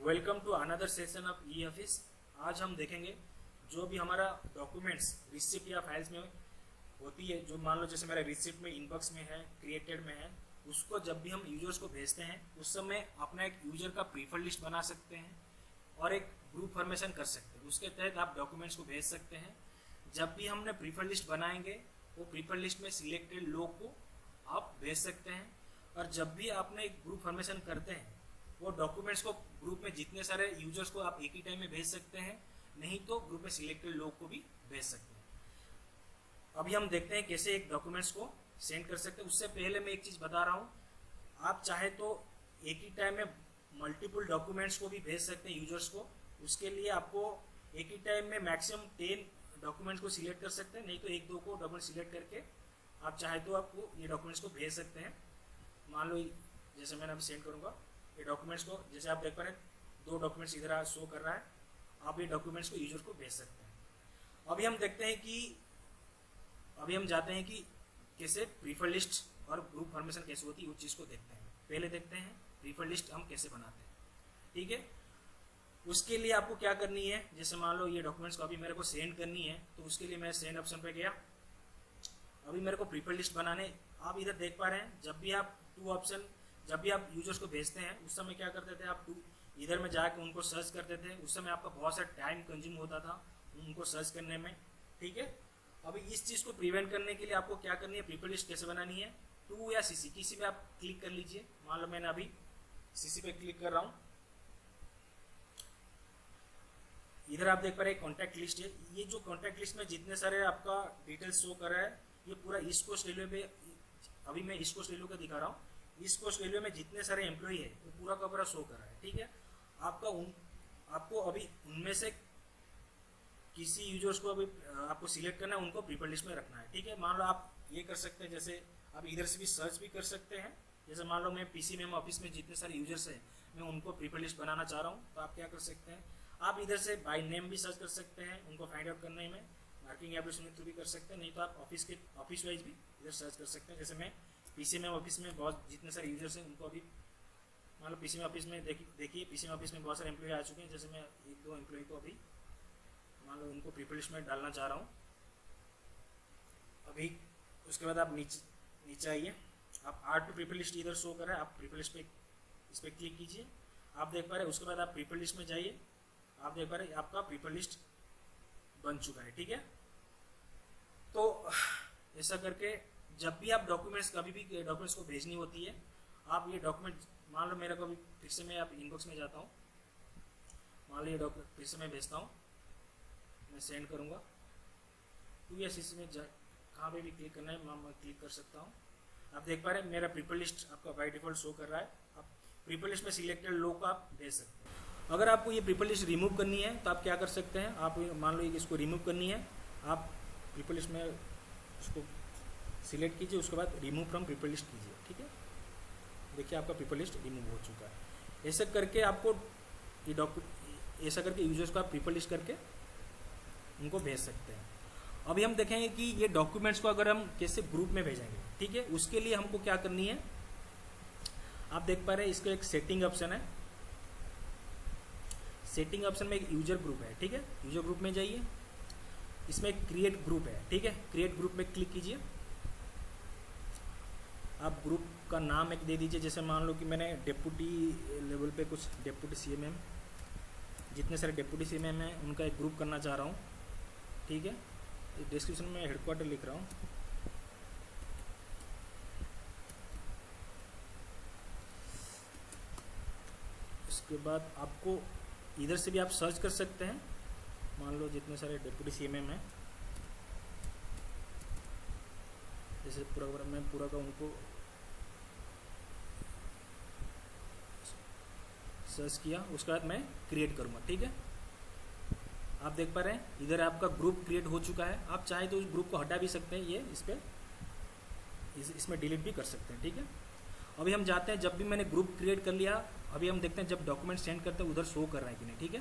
Welcome to another session of e office. आज हम देखेंगे जो भी हमारा डॉक्यूमेंट्स रिसिप्ट या फाइल्स में होती है, जो मान लो जैसे मेरा रिसिप्ट में इनबॉक्स में है, क्रिएटेड में है, उसको जब भी हम यूजर्स को भेजते हैं उस समय अपना एक यूजर का प्रीफर लिस्ट बना सकते हैं और एक ग्रुप फॉर्मेशन कर सकते हैं। उसके तहत आप डॉक्यूमेंट्स को भेज सकते हैं। जब भी हमने प्रीफर लिस्ट बनाएंगे वो प्रीफर लिस्ट में सिलेक्टेड लोग को आप भेज सकते हैं। और जब भी आपने एक ग्रुप फॉर्मेशन करते हैं वो डॉक्यूमेंट्स को ग्रुप में जितने सारे यूजर्स को आप एक ही टाइम में भेज सकते हैं, नहीं तो ग्रुप में सिलेक्टेड लोग को भी भेज सकते हैं। अभी हम देखते हैं कैसे एक डॉक्यूमेंट्स को सेंड कर सकते हैं। उससे पहले मैं एक चीज़ बता रहा हूँ, आप चाहे तो एक ही टाइम में मल्टीपल डॉक्यूमेंट्स को भी भेज सकते हैं यूजर्स को। उसके लिए आपको एक ही टाइम में मैक्सिमम 10 डॉक्यूमेंट्स को सिलेक्ट कर सकते हैं, नहीं तो एक दो को डबल सिलेक्ट करके आप चाहे तो आपको ये डॉक्यूमेंट्स को भेज सकते हैं। मान लो जैसे मैंने अभी सेंड करूँगा ये डॉक्यूमेंट्स को, जैसे आप देख पा रहे हैं 2 डॉक्यूमेंट्स इधर शो कर रहा है, आप ये डॉक्यूमेंट्स को यूजर को भेज सकते हैं। अभी हम देखते हैं कि अभी हम जाते हैं कि कैसे प्रीफर लिस्ट और ग्रुप फॉर्मेशन कैसे होती है, उस चीज़ को देखते हैं। पहले देखते हैं प्रीफर लिस्ट हम कैसे बनाते हैं, ठीक है। उसके लिए आपको क्या करनी है, जैसे मान लो ये डॉक्यूमेंट्स को अभी मेरे को सेंड करनी है, तो उसके लिए मैं सेंड ऑप्शन पे गया। अभी मेरे को प्रीफर लिस्ट बनाने, आप इधर देख पा रहे हैं जब भी आप जब भी आप यूजर्स को भेजते हैं उस समय क्या करते थे, आप इधर में जाके उनको सर्च करते थे। उस समय आपका बहुत सारा टाइम कंज्यूम होता था उनको सर्च करने में, ठीक है। अभी इस चीज़ को प्रिवेंट करने के लिए आपको क्या करनी है, प्रीफर लिस्ट कैसे बनानी है, टू या सीसी किसी पे आप क्लिक कर लीजिए। मान लो मैंने अभी सीसी पे क्लिक कर रहा हूँ। इधर आप देख पा रहे हैं कॉन्टैक्ट लिस्ट है। ये जो कॉन्टैक्ट लिस्ट में जितने सारे आपका डिटेल्स शो कर रहा है, ये पूरा ईस्ट कोस्ट रेलवे पे, अभी मैं ईस्ट कोस्ट रेलवे का दिखा रहा हूँ। ईस्ट कोस्ट रेलवे में जितने सारे एम्प्लॉई है वो पूरा का पूरा शो कर रहा है, ठीक है। आपको अभी उनमें से किसी यूजर्स को अभी आपको सिलेक्ट करना है, उनको प्रीफर लिस्ट में रखना है, ठीक है। मान लो आप ये कर सकते हैं, जैसे आप इधर से भी सर्च भी कर सकते हैं। जैसे मान लो मैं पीसी में ऑफिस में जितने सारे यूजर्स हैं मैं उनको प्रीफर लिस्ट बनाना चाह रहा हूँ, तो आप क्या कर सकते हैं, आप इधर से बाय नेम भी सर्च कर सकते हैं उनको फाइंड आउट करने में, मार्किंग एप्लीकेशन के थ्रू भी कर सकते हैं, नहीं तो आप ऑफिस वाइज भी इधर सर्च कर सकते हैं। जैसे मैं पीसी में ऑफिस में बहुत जितने सारे यूजर्स हैं उनको अभी मान लो पीसी में ऑफिस में देखिए पीसी में ऑफिस में बहुत सारे एम्प्लॉय आ चुके हैं। जैसे मैं 1-2 एम्प्लॉय को अभी मान लो उनको प्रीफर लिस्ट में डालना चाह रहा हूँ अभी। उसके बाद आप नीचे आइए, आप आर्ट टू प्रीफर लिस्ट इधर शो कर रहा है, आप प्रीफर लिस्ट पे इस पर क्लिक कीजिए। आप देख पा रहे हैं, उसके बाद आप प्रीफर लिस्ट में जाइए, आप देख पा रहे हैं आपका प्रीफर लिस्ट बन चुका है, ठीक है। तो ऐसा करके जब भी आप कभी भी डॉक्यूमेंट्स को भेजनी होती है, आप ये डॉक्यूमेंट मान लो मेरे को अभी फिर से मैं आप इनबॉक्स में जाता हूँ, मान लो ये डॉक्यूमेंट फिर से मैं भेजता हूँ, मैं सेंड करूँगा। टू या सीसी में कहाँ पे भी क्लिक करना है मैं क्लिक कर सकता हूँ। आप देख पा रहे हैं मेरा प्रीफर लिस्ट आपका बाय डिफॉल्ट शो कर रहा है। आप प्रीफर लिस्ट में सिलेक्टेड लोग को आप भेज सकते हैं। अगर आपको ये प्रीफर लिस्ट रिमूव करनी है तो आप क्या कर सकते हैं, आप मान लो इसको रिमूव करनी है, आप प्रीफर लिस्ट में उसको सिलेक्ट कीजिए, उसके बाद रिमूव फ्रॉम प्रीफर लिस्ट कीजिए, ठीक है। देखिए आपका प्रीफर लिस्ट रिमूव हो चुका है। ऐसे करके आपको ये ऐसा करके यूजर्स को आप प्रीफर लिस्ट करके उनको भेज सकते हैं। अभी हम देखेंगे कि ये डॉक्यूमेंट्स को अगर हम कैसे ग्रुप में भेजेंगे, ठीक है। उसके लिए हमको क्या करनी है, आप देख पा रहे हैं इसका एक सेटिंग ऑप्शन है। सेटिंग ऑप्शन में एक यूजर ग्रुप है, ठीक है। यूजर ग्रुप में जाइए, इसमें एक क्रिएट ग्रुप है, ठीक है। क्रिएट ग्रुप में क्लिक कीजिए। आप ग्रुप का नाम एक दे दीजिए, जैसे मान लो कि मैंने डेप्यूटी लेवल पे कुछ डेप्यूटी सीएमएम, जितने सारे डेप्यूटी सीएमएम हैं उनका एक ग्रुप करना चाह रहा हूँ, ठीक है। डिस्क्रिप्शन में हेडक्वार्टर लिख रहा हूँ। उसके बाद आपको इधर से भी आप सर्च कर सकते हैं, मान लो जितने सारे डेप्यूटी सीएमएम हैं, जैसे मैं पूरा का उनको सर्च किया, उसके बाद मैं क्रिएट करूँगा, ठीक है। आप देख पा रहे हैं इधर आपका ग्रुप क्रिएट हो चुका है। आप चाहे तो उस ग्रुप को हटा भी सकते हैं, ये इसमें डिलीट भी कर सकते हैं, ठीक है। अभी हम जाते हैं, जब भी मैंने ग्रुप क्रिएट कर लिया, अभी हम देखते हैं जब डॉक्यूमेंट सेंड करते हैं उधर शो कर रहा है कि नहीं, ठीक है।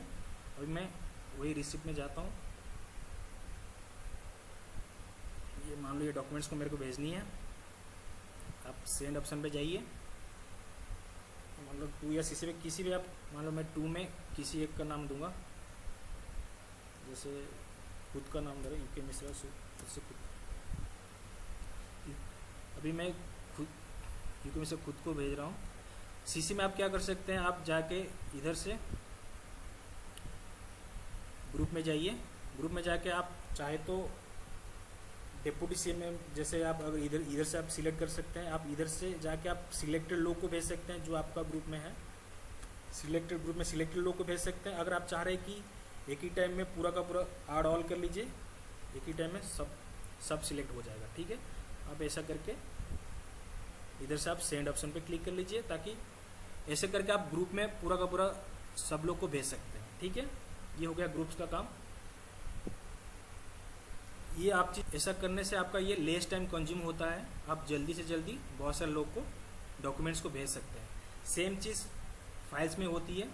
अभी मैं वही रिसिप्ट में जाता हूँ, ये मान लो ये डॉक्यूमेंट्स को मेरे को भेजनी है। आप सेंड ऑप्शन पे जाइए, मान लो 2 या सीसी में किसी भी आप, मान लो मैं 2 में किसी एक का नाम दूंगा, जैसे खुद का नाम दे रहा यूके मिश्रा से खुद। अभी मैं खुद यूके मिश्रा खुद को भेज रहा हूँ। सीसी में आप क्या कर सकते हैं, आप जाके इधर से ग्रुप में जाइए, ग्रुप में जाके आप चाहे तो डेप्यूटी सीएम में, जैसे आप अगर इधर से आप सिलेक्ट कर सकते हैं, आप इधर से जाके आप सिलेक्टेड लोग को भेज सकते हैं जो आपका ग्रुप में है, सिलेक्टेड ग्रुप में सिलेक्टेड लोग को भेज सकते हैं। अगर आप चाह रहे हैं कि एक ही टाइम में पूरा का पूरा ऐड ऑल कर लीजिए, एक ही टाइम में सब सिलेक्ट हो जाएगा, ठीक है। आप ऐसा करके इधर से आप सेंड ऑप्शन पे क्लिक कर लीजिए, ताकि ऐसे करके आप ग्रुप में पूरा का पूरा सब लोग को भेज सकते हैं, ठीक है। ये हो गया ग्रुप्स का काम। ये आप ऐसा करने से आपका ये लेस टाइम कंज्यूम होता है, आप जल्दी से जल्दी बहुत सारे लोग को डॉक्यूमेंट्स को भेज सकते हैं। सेम चीज़ फाइल्स में होती है,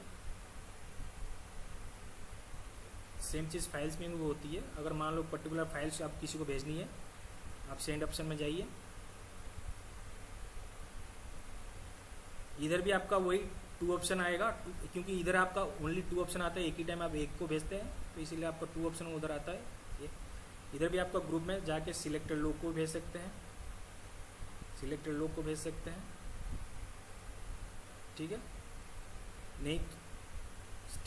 सेम चीज़ फाइल्स में भी होती है। अगर मान लो पर्टिकुलर फाइल्स आप किसी को भेजनी है, आप सेंड ऑप्शन में जाइए, इधर भी आपका वही 2 ऑप्शन आएगा, क्योंकि इधर आपका ओनली 2 ऑप्शन आता है, एक ही टाइम आप एक को भेजते हैं, तो इसीलिए आपका 2 ऑप्शन उधर आता है। ये इधर भी आपका ग्रुप में जाके सिलेक्टेड लोग को भेज सकते हैं, सिलेक्टेड लोग को भेज सकते हैं, ठीक है। नहीं,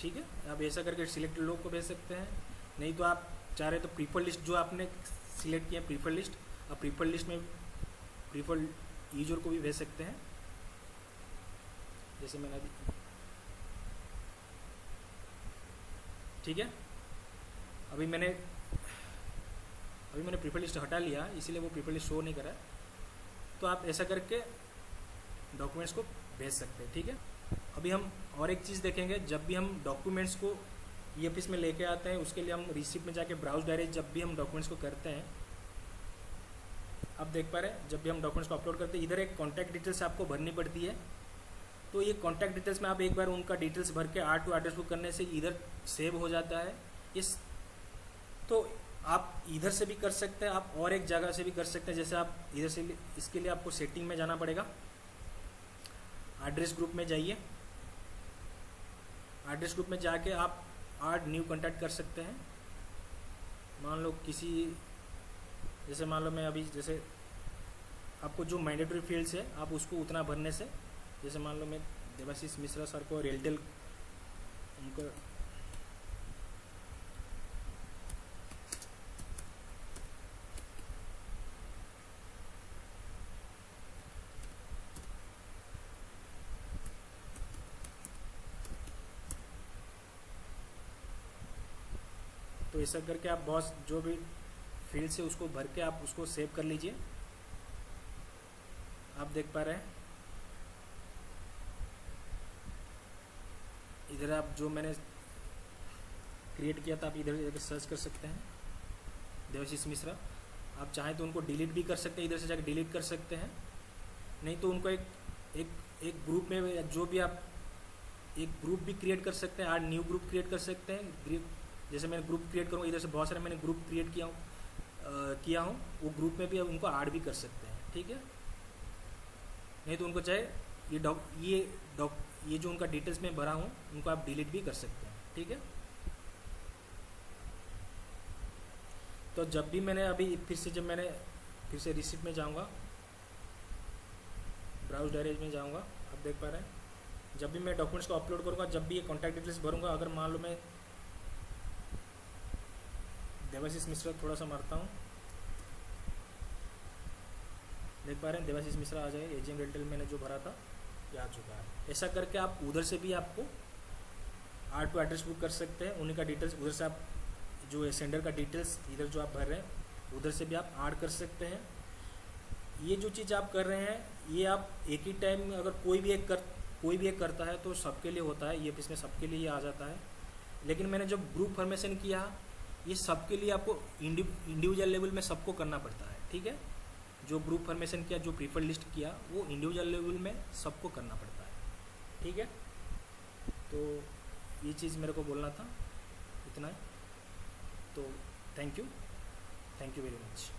ठीक है, आप ऐसा करके सिलेक्टेड लोग को भेज सकते हैं। नहीं तो आप चाह रहे तो प्रीफर लिस्ट जो आपने सिलेक्ट किया प्रीफर लिस्ट, आप प्रीफर लिस्ट में प्रीफर यूजर को भी भेज सकते हैं, जैसे मैंने अभी, ठीक है। अभी मैंने प्रीफर लिस्ट हटा लिया, इसीलिए वो प्रीफर लिस्ट शो नहीं करा। तो आप ऐसा करके डॉक्यूमेंट्स को भेज सकते हैं, ठीक है। अभी हम और एक चीज़ देखेंगे, जब भी हम डॉक्यूमेंट्स को ईएफएस में लेके आते हैं, उसके लिए हम रिसिप्ट में जाके ब्राउज डायरेक्ट जब भी हम डॉक्यूमेंट्स को करते हैं, आप देख पा रहे हैं जब भी हम डॉक्यूमेंट्स को अपलोड करते हैं, इधर एक कॉन्टैक्ट डिटेल्स आपको भरनी पड़ती है। तो ये कॉन्टैक्ट डिटेल्स में आप एक बार उनका डिटेल्स भर के R2 एड्रेस बुक करने से इधर सेव हो जाता है। इस तो आप इधर से भी कर सकते हैं, आप और एक जगह से भी कर सकते हैं। जैसे आप इधर से, इसके लिए आपको सेटिंग में जाना पड़ेगा, एड्रेस ग्रुप में जाइए, एड्रेस ग्रुप में जाके आप ऐड न्यू कॉन्टैक्ट कर सकते हैं। मान लो किसी, जैसे मान लो मैं अभी, जैसे आपको जो मैंडेटरी फील्ड्स है आप उसको उतना भरने से, जैसे मान लो मैं देवाशीष मिश्रा सर को रेलटेल उनको तो ऐसा करके आप बहुत जो भी फील्ड से उसको भर के आप उसको सेव कर लीजिए। आप देख पा रहे हैं इधर आप जो मैंने क्रिएट किया था, आप इधर जाकर सर्च कर सकते हैं देवाशीष मिश्रा। आप चाहें तो उनको डिलीट भी कर सकते हैं, इधर से जाकर डिलीट कर सकते हैं। नहीं तो उनको एक ग्रुप में जो भी आप एक ग्रुप भी क्रिएट कर सकते हैं, न्यू ग्रुप क्रिएट कर सकते हैं। जैसे मैंने ग्रुप क्रिएट करूँगा, इधर से बहुत सारे मैंने ग्रुप क्रिएट किया हूँ, वो ग्रुप में भी आप उनको ऐड भी कर सकते हैं, ठीक है। नहीं तो उनको चाहे ये जो उनका डिटेल्स में भरा हूँ उनको आप डिलीट भी कर सकते हैं, ठीक है। तो जब भी मैंने अभी फिर से रिसिप्ट में जाऊँगा, ब्राउज डायरेक्ट में जाऊँगा, आप देख पा रहे हैं जब भी मैं डॉक्यूमेंट्स को अपलोड करूँगा, जब भी ये कॉन्टैक्ट डिटेल्स भरूँगा, अगर मान लो मैं देवाशीष मिश्रा थोड़ा सा मारता हूँ, देख पा रहे हैं देवाशीष मिश्रा आ जाए, एजीएम रेलटेल मैंने जो भरा था ये आ चुका है। ऐसा करके आप उधर से भी आपको R2 एड्रेस बुक कर सकते हैं, उन्हीं का डिटेल्स उधर से आप जो सेंडर का डिटेल्स इधर जो आप भर रहे हैं उधर से भी आप ऐड कर सकते हैं। ये जो चीज़ आप कर रहे हैं ये आप एक ही टाइम में अगर कोई भी एक करता है तो सबके लिए होता है, ये इसमें सबके लिए आ जाता है। लेकिन मैंने जब ग्रुप फॉर्मेशन किया, ये सबके लिए आपको इंडिविजुअल लेवल में सबको करना पड़ता है, ठीक है। जो ग्रुप फॉर्मेशन किया, जो प्रीफर लिस्ट किया, वो इंडिविजुअल लेवल में सबको करना पड़ता है, ठीक है। तो ये चीज़ मेरे को बोलना था, इतना है। तो थैंक यू वेरी मच।